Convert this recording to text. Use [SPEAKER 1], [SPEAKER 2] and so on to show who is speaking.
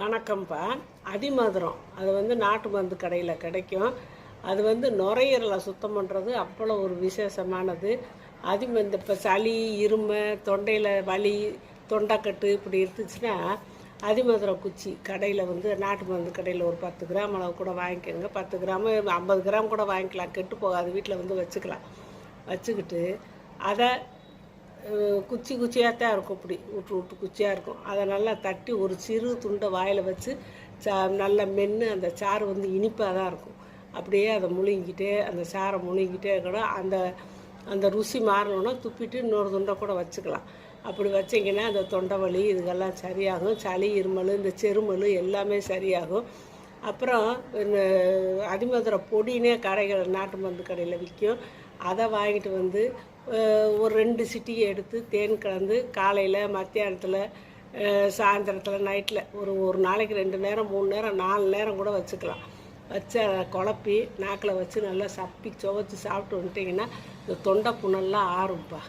[SPEAKER 1] வணக்கம்ப்பா. அதிமதுரம் அது நாட்டு மருந்து கடையில் கிடைக்கும். அது நுரையீரலை சுத்தம் பண்ணுறது அவ்வளோ ஒரு விசேஷமானது. அதிமருந்து இப்போ சளி, இருமை, தொண்டையில் வலி, தொண்டைக்கட்டு இப்படி இருந்துச்சுன்னா அதிமதுரம் குச்சி கடையில் நாட்டு மருந்து கடையில் ஒரு 10 கிராம் அளவு கூட வாங்கிக்கோங்க. 10 கிராமு 50 கிராம் கூட வாங்கிக்கலாம், கெட்டு போகாது. வீட்டில் வச்சுக்கலாம். வச்சுக்கிட்டு அதை குச்சி குச்சியாக தான் இருக்கும், இப்படி விட்டு விட்டு குச்சியாக இருக்கும். அதை நல்லா தட்டி ஒரு சிறு துண்டை வாயில் வச்சு நல்லா மென்று அந்த சாறு இனிப்பாக தான் இருக்கும். அப்படியே அதை முழுங்கிட்டே அந்த சாரை முழுங்கிட்டே இருக்கணும். அந்த அந்த ருசி மாறணுன்னா துப்பிட்டு இன்னொரு துண்டை கூட வச்சுக்கலாம். அப்படி வச்சிங்கன்னா அந்த தொண்டை வலி இதுக்கெல்லாம் சரியாகும். சளி, இருமல், இந்த செருமல் எல்லாமே சரியாகும். அப்புறம் இந்த அதிமதுர பொடினே கடைகள் நாட்டு மருந்து கடையில் விற்கும். அதை வாங்கிட்டு ஒரு 2 சிட்டியை எடுத்து தேன் கலந்து காலையில், மத்தியானத்தில், சாயந்தரத்தில், நைட்டில் ஒரு நாளைக்கு 2 நேரம், 3 நேரம், 4 நேரம் கூட வச்சுக்கலாம். வச்சு அதை குழப்பி நாக்கில் வச்சு நல்லா சப்பி சுவைச்சி சாப்பிட்டு வந்துட்டிங்கன்னா இந்த தொண்டை புண்ணெல்லாம் ஆறும்ப்பா.